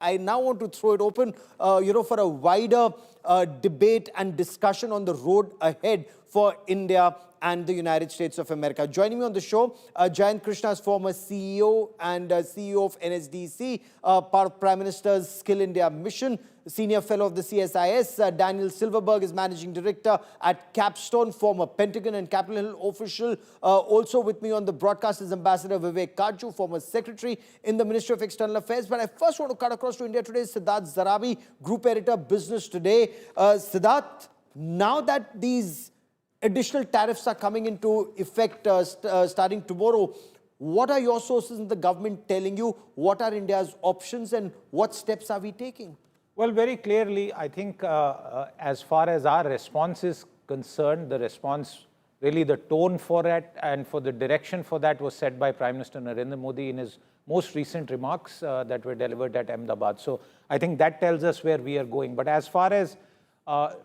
I now want to throw it open, for a wider debate and discussion on the road ahead for India and the United States of America. Joining me on the show, Jayant Krishna's former CEO and CEO of NSDC, part of Prime Minister's Skill India Mission, senior fellow of the CSIS. Daniel Silverberg is managing director at Capstone, former Pentagon and Capitol Hill official. Also with me on the broadcast is Ambassador Vivek Kaju, former secretary in the Ministry of External Affairs. But I first want to cut across to India Today. Siddharth Zarabi, group editor, Business Today. Siddharth, now that these additional tariffs are coming into effect starting tomorrow, what are your sources in the government telling you? What are India's options and what steps are we taking? Well, very clearly, I think as far as our response is concerned, the response, really the tone for it and for the direction for that was set by Prime Minister Narendra Modi in his most recent remarks that were delivered at Ahmedabad. So I think that tells us where we are going. But as far as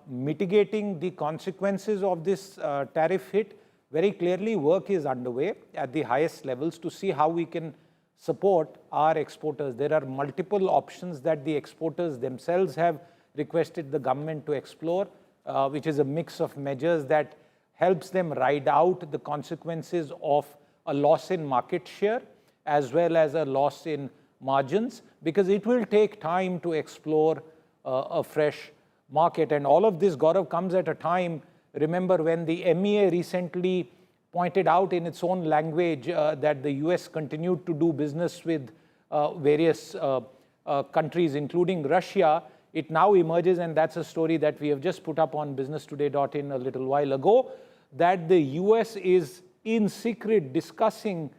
mitigating the consequences of this tariff hit, very clearly work is underway at the highest levels to see how we can support our exporters. There are multiple options that the exporters themselves have requested the government to explore, which is a mix of measures that helps them ride out the consequences of a loss in market share as well as a loss in margins, because it will take time to explore a fresh market. And all of this, Gaurav, comes at a time, remember, when the MEA recently pointed out in its own language that the US continued to do business with various countries, including Russia. It now emerges, and that's a story that we have just put up on businesstoday.in a little while ago, that the US is in secret discussing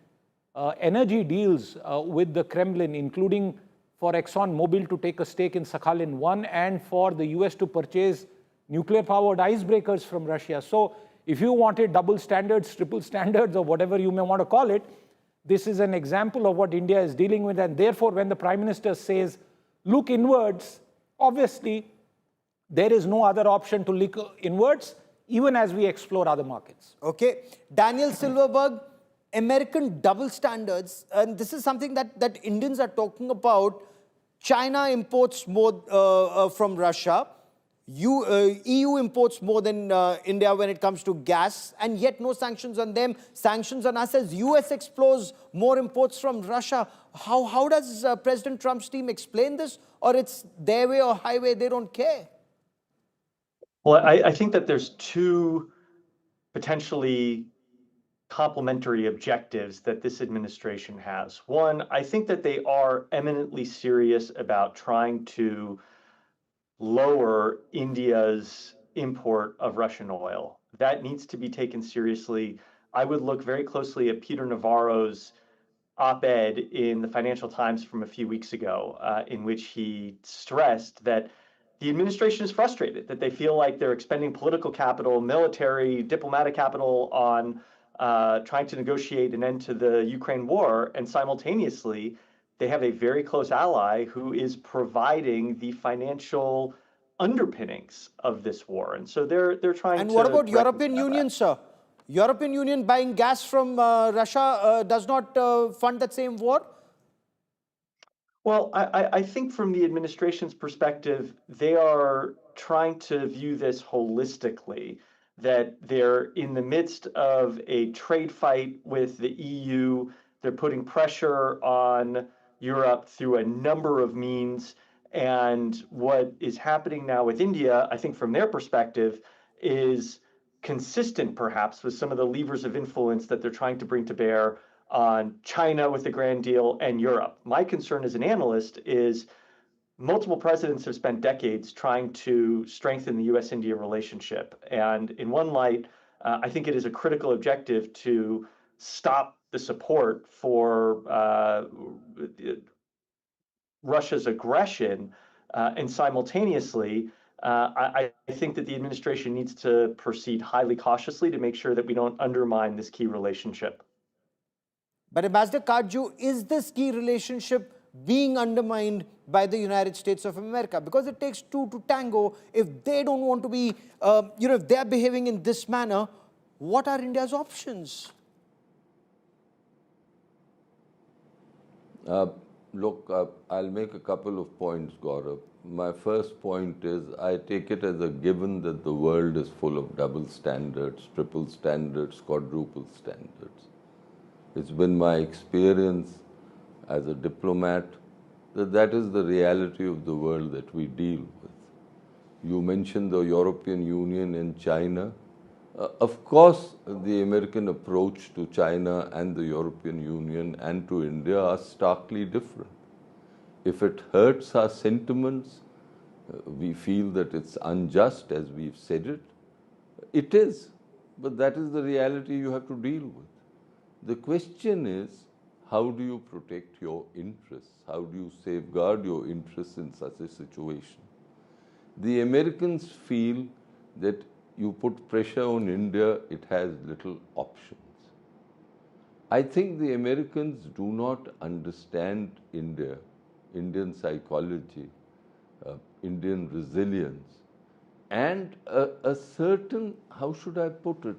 energy deals with the Kremlin, including for ExxonMobil to take a stake in Sakhalin-1 and for the US to purchase nuclear-powered icebreakers from Russia. So if you wanted double standards, triple standards, or whatever you may want to call it, this is an example of what India is dealing with. And therefore, when the Prime Minister says, look inwards, obviously, there is no other option to look inwards, even as we explore other markets. Okay. Daniel Silverberg, American double standards, and this is something that Indians are talking about. China imports more from Russia. EU imports more than India when it comes to gas, and yet no sanctions on them. Sanctions on us as US explores more imports from Russia. How does President Trump's team explain this? Or it's their way or highway, they don't care? Well, I think that there's two potentially complementary objectives that this administration has. One, I think that they are eminently serious about trying to lower India's import of Russian oil. That needs to be taken seriously. I would look very closely at Peter Navarro's op-ed in the Financial Times from a few weeks ago, in which he stressed that the administration is frustrated, that they feel like they're expending political capital, military, diplomatic capital on trying to negotiate an end to the Ukraine war, and simultaneously they have a very close ally who is providing the financial underpinnings of this war. And so they're trying to... And what about European Union, sir? European Union buying gas from Russia does not fund that same war? Well, I think from the administration's perspective, they are trying to view this holistically, that they're in the midst of a trade fight with the EU. They're putting pressure on Europe through a number of means. And what is happening now with India, I think from their perspective, is consistent perhaps with some of the levers of influence that they're trying to bring to bear on China with the Grand Deal and Europe. My concern as an analyst is multiple presidents have spent decades trying to strengthen the US-India relationship. And in one light, I think it is a critical objective to stop the support for Russia's aggression, and simultaneously, I think that the administration needs to proceed highly cautiously to make sure that we don't undermine this key relationship. But Ambassador Kaju, is this key relationship being undermined by the United States of America? Because it takes two to tango. If they don't want to be, if they're behaving in this manner, what are India's options? Look, I'll make a couple of points, Gaurav. My first point is I take it as a given that the world is full of double standards, triple standards, quadruple standards. It's been my experience as a diplomat that that is the reality of the world that we deal with. You mentioned the European Union and China. Of course, the American approach to China and the European Union and to India are starkly different. If it hurts our sentiments, we feel that it's unjust, as we've said it. It is, but that is the reality you have to deal with. The question is, how do you protect your interests? How do you safeguard your interests in such a situation? The Americans feel that you put pressure on India, it has little options. I think the Americans do not understand India, Indian psychology, Indian resilience, and a certain, how should I put it,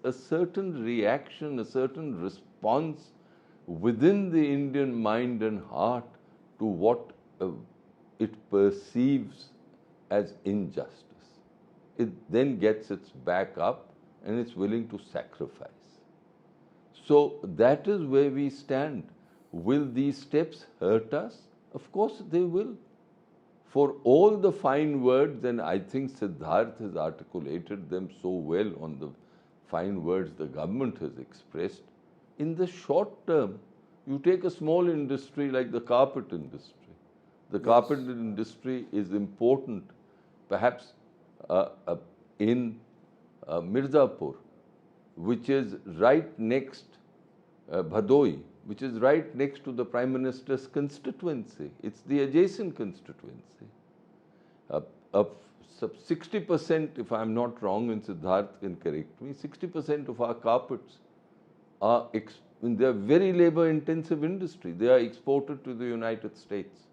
a certain reaction, a certain response within the Indian mind and heart to what it perceives as injustice. It then gets its back up and it's willing to sacrifice. So that is where we stand. Will these steps hurt us? Of course they will. For all the fine words, and I think Siddharth has articulated them so well on the fine words the government has expressed, in the short term, you take a small industry like the carpet industry. The carpet industry is important, perhaps in Mirzapur, which is right next, Bhadoi, which is right next to the Prime Minister's constituency. It's the adjacent constituency. 60%, if I'm not wrong, and Siddharth can correct me, 60% of our carpets are, they're very labor-intensive industry. They are exported to the United States.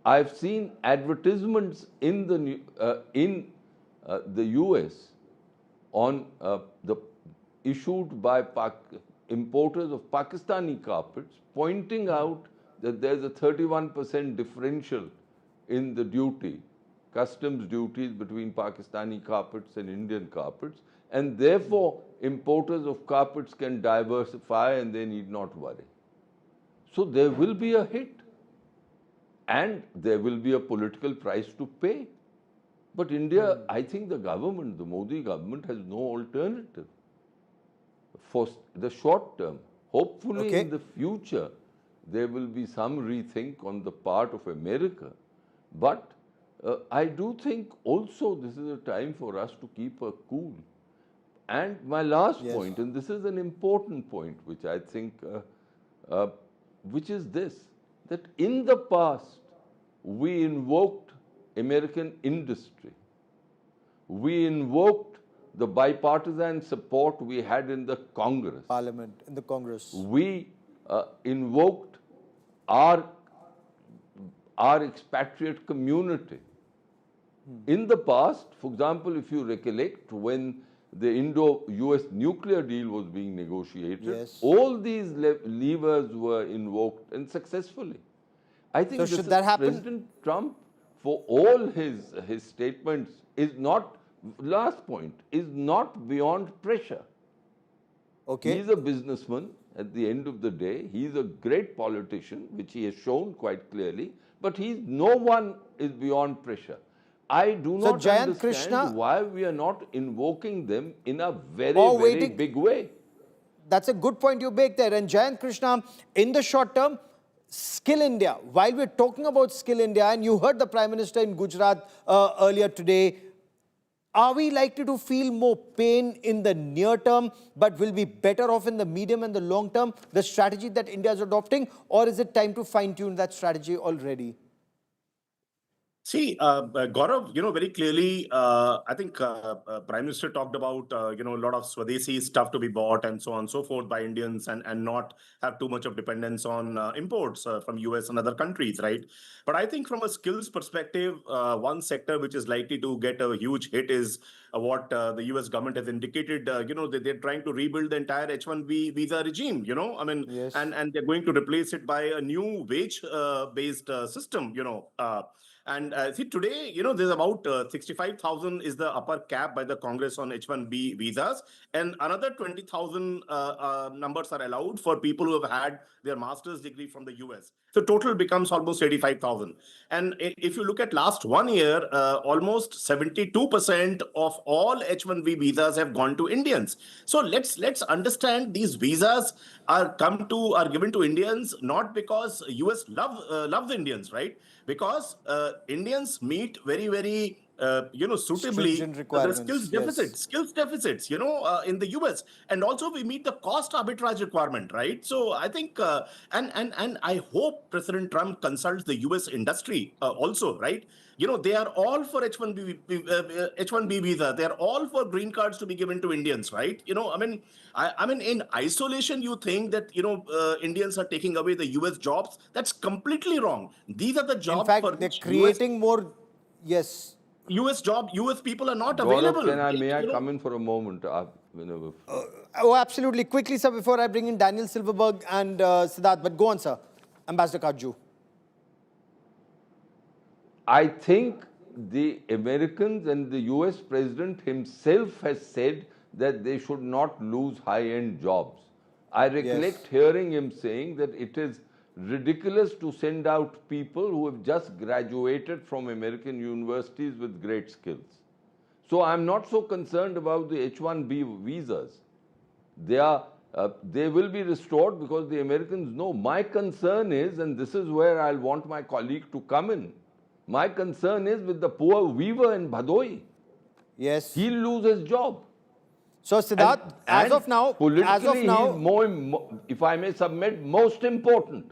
I've seen advertisements in the US on the issued by importers of Pakistani carpets, pointing out that there's a 31% differential in the duty, customs duties between Pakistani carpets and Indian carpets, and therefore importers of carpets can diversify and they need not worry. So there will be a hit. And there will be a political price to pay. But India, I think the government, the Modi government, has no alternative for the short term. Hopefully in the future, there will be some rethink on the part of America. But I do think also this is a time for us to keep a cool. And my last point, and this is an important point, which I think, which is this, that in the past, we invoked American industry. We invoked the bipartisan support we had in the Congress. Parliament, in the Congress. We invoked our expatriate community. In the past, for example, if you recollect, when the Indo-US nuclear deal was being negotiated, all these levers were invoked and successfully. I think so should that happen? President Trump, for all his statements, is not, last point, is not beyond pressure. He's a businessman at the end of the day. He's a great politician, which he has shown quite clearly, but no one is beyond pressure. I do not understand why we are not invoking them in a very big way. That's a good point you make there. And Jayant Krishna, in the short term, Skill India. While we're talking about Skill India, and you heard the Prime Minister in Gujarat earlier today, are we likely to feel more pain in the near term, but will be better off in the medium and the long term, the strategy that India is adopting, or is it time to fine-tune that strategy already? See, Gaurav, very clearly, I think Prime Minister talked about, a lot of Swadeshi stuff to be bought and so on and so forth by Indians and not have too much of dependence on imports from US and other countries, right? But I think from a skills perspective, one sector which is likely to get a huge hit is what the US government has indicated, they're trying to rebuild the entire H1B visa regime, Yes. and they're going to replace it by a new wage-based system, and see, today, there's about 65,000 is the upper cap by the Congress on H1B visas, and another 20,000 numbers are allowed for people who have had their master's degree from the US. So total becomes almost 85,000. And if you look at last 1 year, almost 72% of all H1B visas have gone to Indians. So let's understand these visas are given to Indians not because US loves Indians, right? Because Indians meet very, very suitably Stringent the requirements. Yes. skills deficits, in the US, and also we meet the cost arbitrage requirement, right? So I think, and I hope President Trump consults the US industry also, right? They are all for H1B visa. They are all for green cards to be given to Indians, right? I mean, in isolation, you think that Indians are taking away the US jobs. That's completely wrong. These are the In jobs for fact, they're which US creating more. Yes. US people are not Gaurav, available. may I You know, come in for a moment? Oh, absolutely. Quickly, sir, before I bring in Daniel Silverberg and Siddharth. But go on, sir. Ambassador Kaju. I think the Americans and the US president himself has said that they should not lose high-end jobs. I recollect Yes. hearing him saying that it is ridiculous to send out people who have just graduated from American universities with great skills. So I'm not so concerned about the H1B visas. They will be restored because the Americans know. My concern is, and this is where I'll want my colleague to come in, my concern is with the poor weaver in Bhadoi. Yes. He'll lose his job. So, Siddharth, And as of politically, he's now, if I may submit, most important.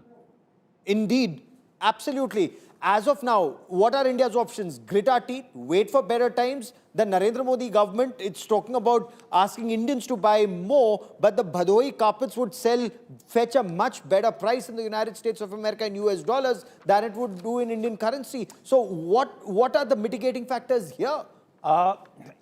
indeed, absolutely. As of now, what are India's options? Grit our teeth, wait for better times. The Narendra Modi government, it's talking about asking Indians to buy more, but the Bhadoi carpets would fetch a much better price in the United States of America in US dollars than it would do in Indian currency. So what are the mitigating factors here?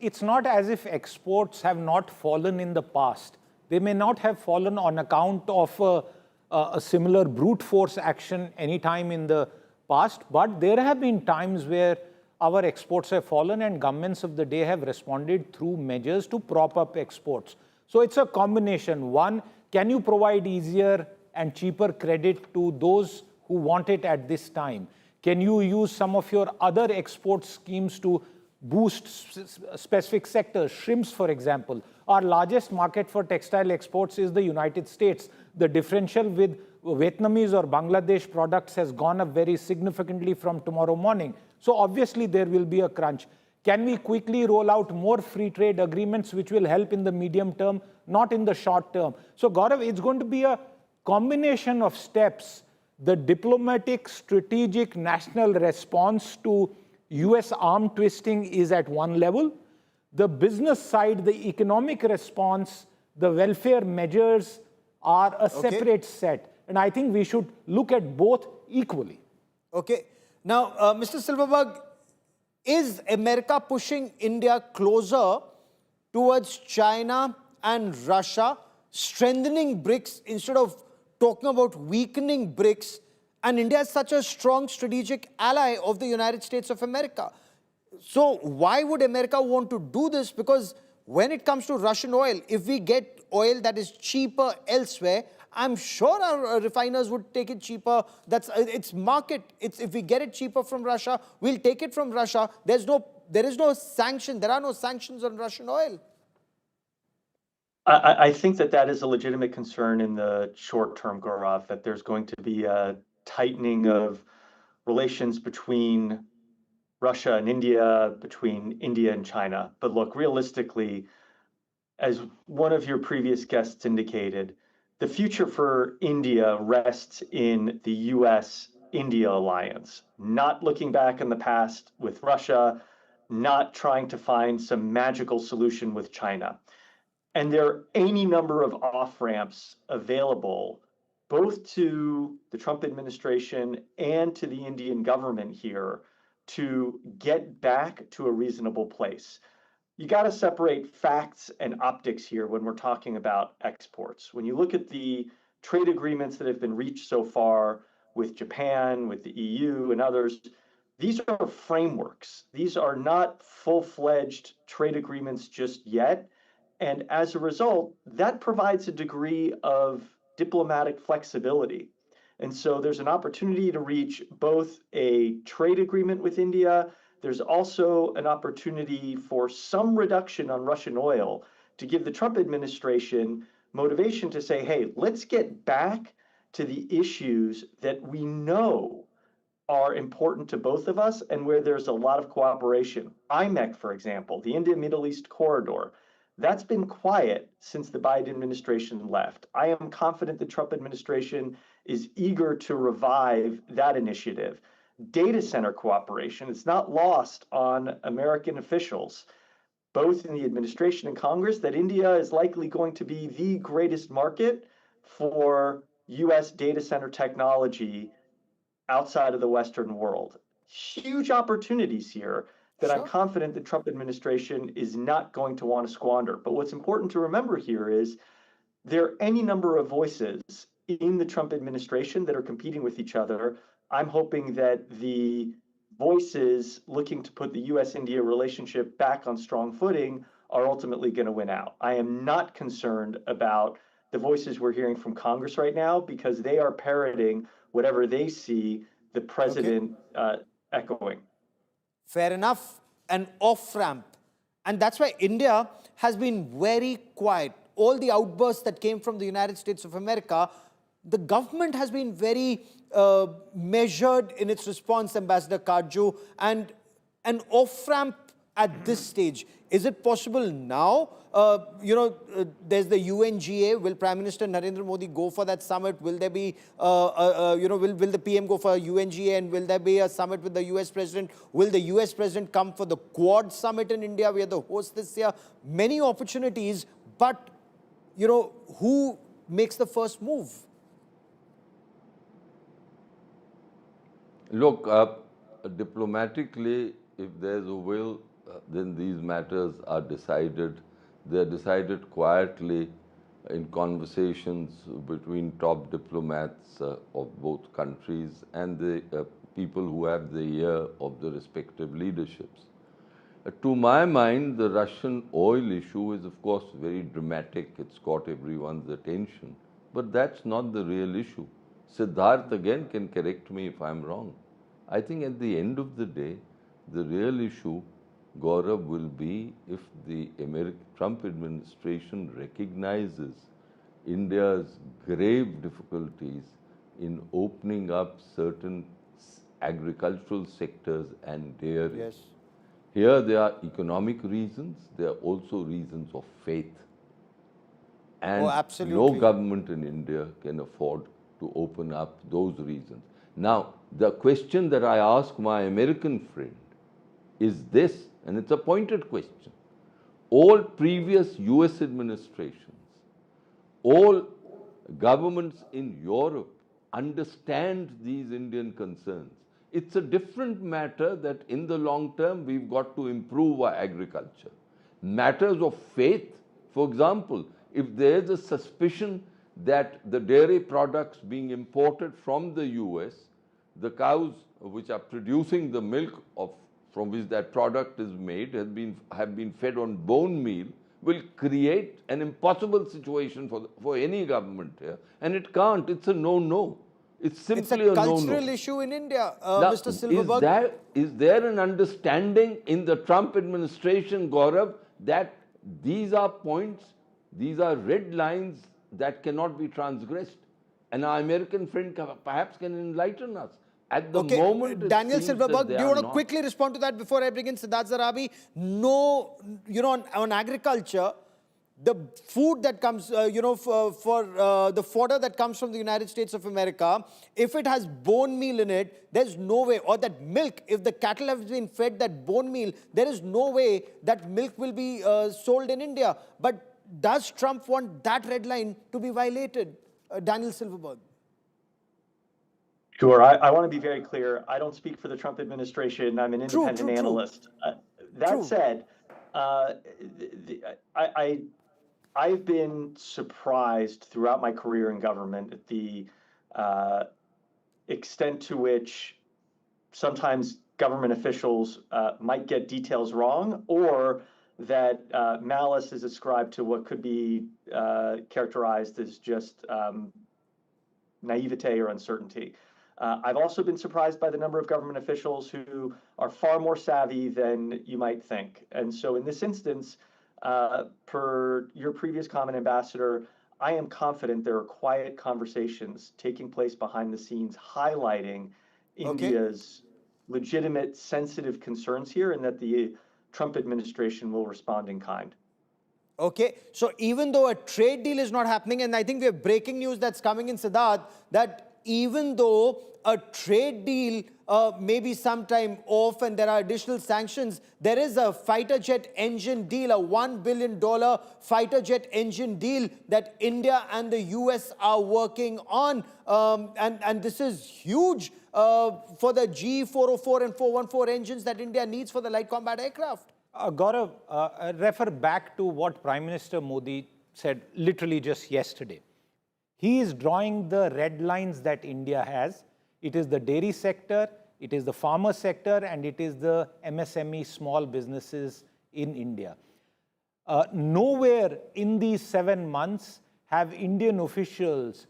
It's not as if exports have not fallen in the past. They may not have fallen on account of a similar brute force action anytime in the past, but there have been times where our exports have fallen and governments of the day have responded through measures to prop up exports. So it's a combination. One, can you provide easier and cheaper credit to those who want it at this time? Can you use some of your other export schemes to boost specific sectors? Shrimps, for example. Our largest market for textile exports is the United States. The differential with Vietnamese or Bangladesh products has gone up very significantly from tomorrow morning. So obviously there will be a crunch. Can we quickly roll out more free trade agreements which will help in the medium term, not in the short term? So Gaurav, it's going to be a combination of steps. The diplomatic, strategic, national response to US arm twisting is at one level. The business side, the economic response, the welfare measures are a separate set. And I think we should look at both equally. Okay. Now, Mr. Silverberg, is America pushing India closer towards China and Russia, strengthening BRICS instead of talking about weakening BRICS? And India is such a strong strategic ally of the United States of America. So why would America want to do this? Because when it comes to Russian oil, if we get oil that is cheaper elsewhere, I'm sure our refiners would take it cheaper. It's market. If we get it cheaper from Russia, we'll take it from Russia. There are no sanctions on Russian oil. I think that is a legitimate concern in the short term, Gaurav, that there's going to be a tightening of relations between Russia and India, between India and China. But look, realistically, as one of your previous guests indicated, the future for India rests in the US India alliance, not looking back in the past with Russia, not trying to find some magical solution with China. And there are any number of off-ramps available, both to the Trump administration and to the Indian government here, to get back to a reasonable place. You got to separate facts and optics here when we're talking about exports. When you look at the trade agreements that have been reached so far with Japan, with the EU, and others, these are frameworks. These are not full-fledged trade agreements just yet. And as a result, that provides a degree of diplomatic flexibility. And so there's an opportunity to reach both a trade agreement with India. There's also an opportunity for some reduction on Russian oil to give the Trump administration motivation to say, hey, let's get back to the issues that we know are important to both of us and where there's a lot of cooperation. IMEC, for example, the India-Middle East corridor, that's been quiet since the Biden administration left. I am confident the Trump administration is eager to revive that initiative. Data center cooperation, it's not lost on American officials, both in the administration and Congress, that India is likely going to be the greatest market for US data center technology outside of the Western world. Huge opportunities here that I'm confident the Trump administration is not going to want to squander. But what's important to remember here is there are any number of voices in the Trump administration that are competing with each other. I'm hoping that the voices looking to put the US-India relationship back on strong footing are ultimately going to win out. I am not concerned about the voices we're hearing from Congress right now because they are parroting whatever they see the president echoing. Fair enough. An off-ramp. And that's why India has been very quiet. All the outbursts that came from the United States of America, the government has been very measured in its response, Ambassador Karju, and an off-ramp at this stage. Is it possible now? There's the UNGA. Will Prime Minister Narendra Modi go for that summit? Will there be, will the PM go for a UNGA, and will there be a summit with the US President? Will the US President come for the Quad Summit in India? We are the host this year. Many opportunities, but, who makes the first move? Look, diplomatically, if there's a will, then these matters are decided. They're decided quietly in conversations between top diplomats of both countries and the people who have the ear of the respective leaderships. To my mind, the Russian oil issue is, of course, very dramatic. It's caught everyone's attention. But that's not the real issue. Siddharth again can correct me if I'm wrong. I think at the end of the day, the real issue, Gaurav, will be if the Trump administration recognizes India's grave difficulties in opening up certain agricultural sectors and dairy. Yes. Here there are economic reasons, there are also reasons of faith. And no government in India can afford to open up those reasons. Now, the question that I ask my American friend is this, and it's a pointed question. All previous US administrations, all governments in Europe understand these Indian concerns. It's a different matter that in the long term we've got to improve our agriculture. Matters of faith, for example, if there is a suspicion that the dairy products being imported from the US, the cows which are producing the milk from which that product is made have been fed on bone meal, will create an impossible situation for any government here. And it can't. It's a no-no. It's simply a no-no. It's a cultural issue in India, Mr. Silverberg. Is there an understanding in the Trump administration, Gaurav, that these are points, these are red lines that cannot be transgressed? And our American friend perhaps can enlighten us. At the moment, Daniel Silverberg, do you want to quickly respond to that before I bring in Siddharth Zarabi? No, on agriculture, the food that comes, for the fodder that comes from the United States of America, if it has bone meal in it, there's no way, or that milk, if the cattle have been fed that bone meal, there is no way that milk will be sold in India. But does Trump want that red line to be violated? Daniel Silverberg. Sure. I want to be very clear. I don't speak for the Trump administration. I'm an independent analyst. That said, I've been surprised throughout my career in government at the extent to which sometimes government officials might get details wrong, or that malice is ascribed to what could be characterized as just naivete or uncertainty. I've also been surprised by the number of government officials who are far more savvy than you might think. And so in this instance, per your previous comment, Ambassador, I am confident there are quiet conversations taking place behind the scenes highlighting India's legitimate, sensitive concerns here, and that the Trump administration will respond in kind. Okay, so even though a trade deal is not happening, and I think we have breaking news that's coming in, Siddharth, that even though a trade deal may be sometime off and there are additional sanctions, there is a fighter jet engine deal, a $1 billion fighter jet engine deal that India and the US are working on. And this is huge for the G404 and 414 engines that India needs for the light combat aircraft. Gaurav, refer back to what Prime Minister Modi said literally just yesterday. He is drawing the red lines that India has. It is the dairy sector, it is the farmer sector, and it is the MSME small businesses in India. Nowhere in these 7 months have Indian officials,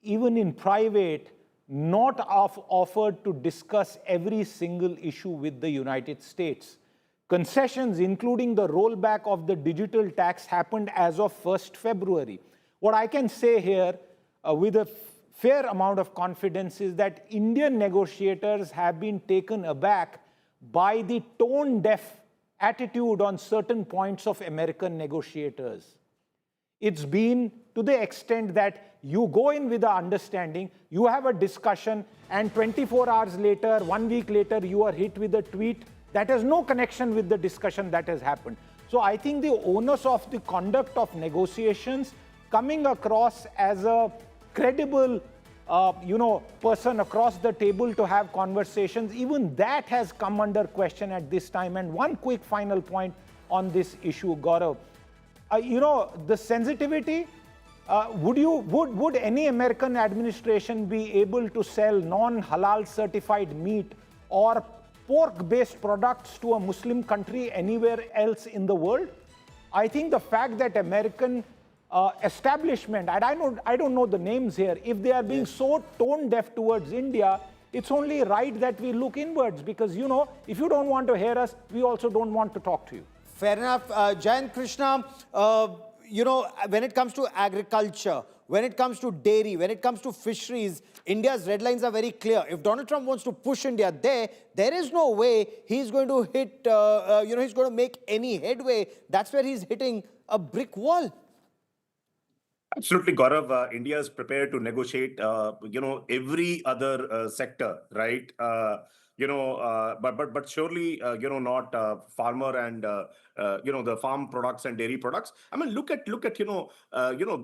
even in private, not offered to discuss every single issue with the United States. Concessions, including the rollback of the digital tax, happened as of 1st February. What I can say here with a fair amount of confidence is that Indian negotiators have been taken aback by the tone-deaf attitude on certain points of American negotiators. It's been to the extent that you go in with the understanding, you have a discussion, and 24 hours later, 1 week later, you are hit with a tweet that has no connection with the discussion that has happened. So I think the onus of the conduct of negotiations coming across as a credible person across the table to have conversations, even that has come under question at this time. And one quick final point on this issue, Gaurav. The sensitivity, would any American administration be able to sell non-halal certified meat or pork-based products to a Muslim country anywhere else in the world? I think the fact that American establishment, and I don't know the names here, if they are being so tone-deaf towards India, it's only right that we look inwards, because, if you don't want to hear us, we also don't want to talk to you. Fair enough. Jayant Krishna, when it comes to agriculture, when it comes to dairy, when it comes to fisheries, India's red lines are very clear. If Donald Trump wants to push India there is no way he's going to hit, he's going to make any headway. That's where he's hitting a brick wall. Absolutely, Gaurav. India is prepared to negotiate, every other sector, right? But surely, not farmer and the farm products and dairy products. I mean, look at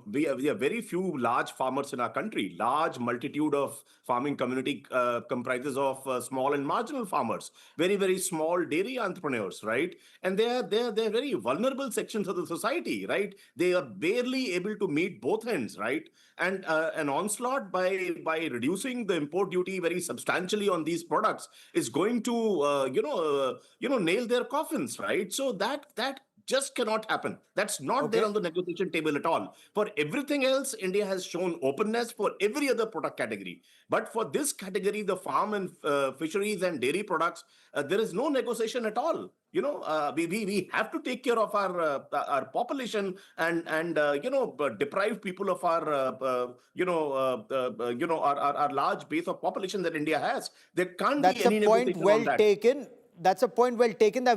we have very few large farmers in our country. Large multitude of farming community comprises of small and marginal farmers, very, very small dairy entrepreneurs, right? And they're very vulnerable sections of the society, right? They are barely able to meet both ends, right? And an onslaught by reducing the import duty very substantially on these products is going to nail their coffins, right? So that just cannot happen. That's not there on the negotiation table at all. For everything else, India has shown openness for every other product category. But for this category, the farm and fisheries and dairy products, there is no negotiation at all. We have to take care of our population and deprive people of our our large base of population that India has. There can't be any negotiation on that. That's a point well taken. That's a point well taken. That